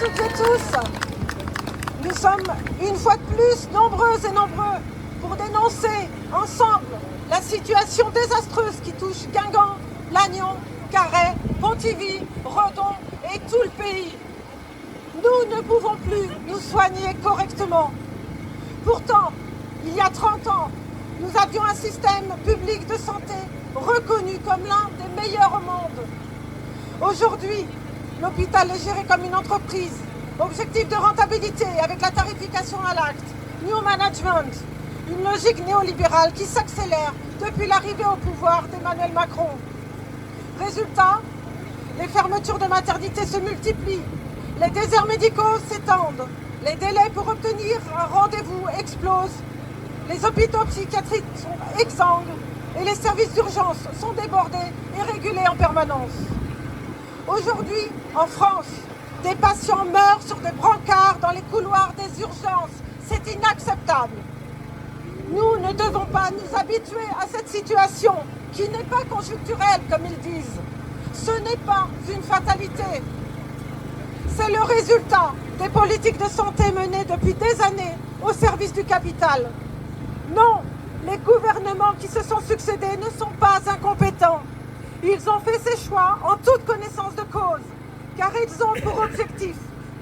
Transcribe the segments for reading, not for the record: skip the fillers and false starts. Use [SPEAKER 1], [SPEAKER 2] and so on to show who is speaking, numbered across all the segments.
[SPEAKER 1] toutes et tous. Nous sommes une fois de plus nombreuses et nombreux pour dénoncer ensemble la situation désastreuse qui touche Guingamp, Lannion, Carhaix, Pontivy, Redon et tout le pays. Nous ne pouvons plus nous soigner correctement. Pourtant, il y a 30 ans, nous avions un système public de santé reconnu comme l'un des meilleurs au monde. Aujourd'hui, l'hôpital est géré comme une entreprise. Objectif de rentabilité avec la tarification à l'acte, new management, une logique néolibérale qui s'accélère depuis l'arrivée au pouvoir d'Emmanuel Macron. Résultat, les fermetures de maternité se multiplient, les déserts médicaux s'étendent, les délais pour obtenir un rendez-vous explosent, les hôpitaux psychiatriques sont exsangues et les services d'urgence sont débordés et régulés en permanence. Aujourd'hui, en France, des patients meurent sur des brancards dans les couloirs des urgences. C'est inacceptable. Nous ne devons pas nous habituer à cette situation qui n'est pas conjoncturelle, comme ils disent. Ce n'est pas une fatalité. C'est le résultat des politiques de santé menées depuis des années au service du capital. Non, les gouvernements qui se sont succédés ne sont pas incompétents. Ils ont fait ces choix en toute connaissance de cause, car ils ont pour objectif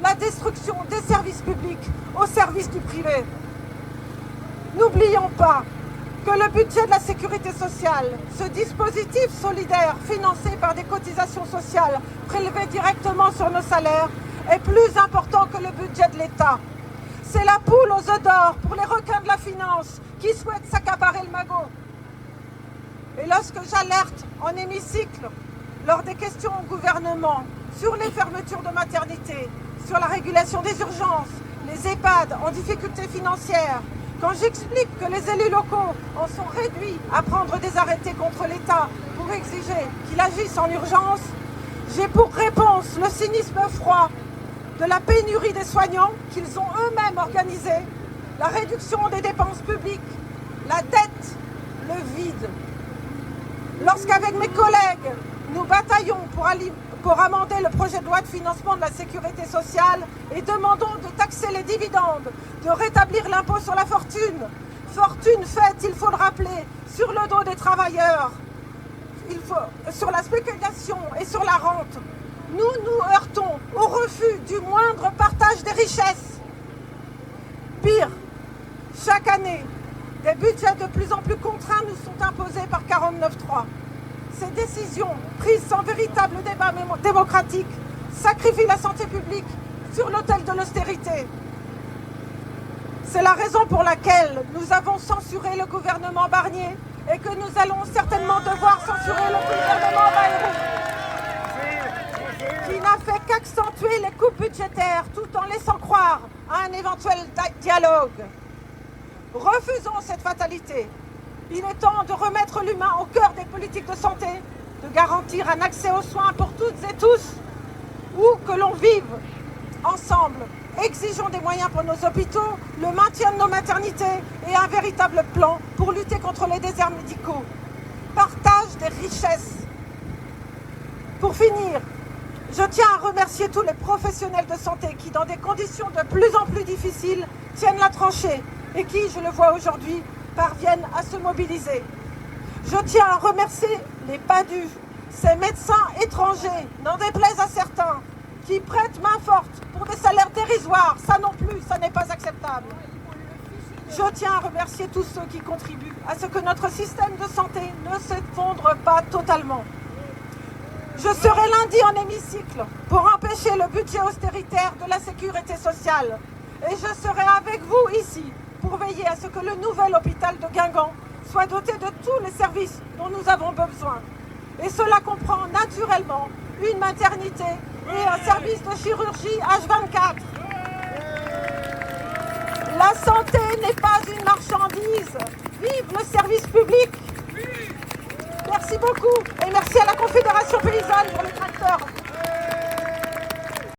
[SPEAKER 1] la destruction des services publics au service du privé. N'oublions pas que le budget de la sécurité sociale, ce dispositif solidaire financé par des cotisations sociales prélevées directement sur nos salaires, est plus important que le budget de l'État. C'est la poule aux œufs d'or pour les requins de la finance qui souhaitent s'accaparer le magot. Et lorsque j'alerte en hémicycle, lors des questions au gouvernement, sur les fermetures de maternité, sur la régulation des urgences, les EHPAD en difficulté financière, quand j'explique que les élus locaux en sont réduits à prendre des arrêtés contre l'État pour exiger qu'il agisse en urgence, j'ai pour réponse le cynisme froid de la pénurie des soignants qu'ils ont eux-mêmes organisée, la réduction des dépenses publiques, la dette, le vide. Lorsqu'avec mes collègues, nous bataillons pour amender le projet de loi de financement de la sécurité sociale et demandons de taxer les dividendes, de rétablir l'impôt sur la fortune. Fortune faite, il faut le rappeler, sur le dos des travailleurs, sur la spéculation et sur la rente. Nous nous heurtons au refus du moindre partage des richesses. Pire, chaque année, des budgets de plus en plus contraints nous sont imposés par 49.3. Ces décisions, prises sans véritable débat démocratique, sacrifient la santé publique sur l'autel de l'austérité. C'est la raison pour laquelle nous avons censuré le gouvernement Barnier et que nous allons certainement devoir censurer le gouvernement Bayrou, qui n'a fait qu'accentuer les coupes budgétaires tout en laissant croire à un éventuel dialogue. Refusons cette fatalité. Il est temps de remettre l'humain au cœur des politiques de santé, de garantir un accès aux soins pour toutes et tous, où que l'on vive ensemble. Exigeons des moyens pour nos hôpitaux, le maintien de nos maternités et un véritable plan pour lutter contre les déserts médicaux. Partage des richesses. Pour finir, je tiens à remercier tous les professionnels de santé qui, dans des conditions de plus en plus difficiles, tiennent la tranchée et qui, je le vois aujourd'hui, parviennent à se mobiliser. Je tiens à remercier les PADU, ces médecins étrangers, n'en déplaise à certains, qui prêtent main forte pour des salaires dérisoires. Ça non plus, ça n'est pas acceptable. Je tiens à remercier tous ceux qui contribuent à ce que notre système de santé ne s'effondre pas totalement. Je serai lundi en hémicycle pour empêcher le budget austéritaire de la sécurité sociale. Et je serai avec vous ici pour veiller à ce que le nouvel hôpital de Guingamp soit doté de tous les services dont nous avons besoin. Et cela comprend naturellement une maternité et un service de chirurgie H24. La santé n'est pas une marchandise. Vive le service public. Merci beaucoup et merci à la Confédération paysanne pour les tracteurs.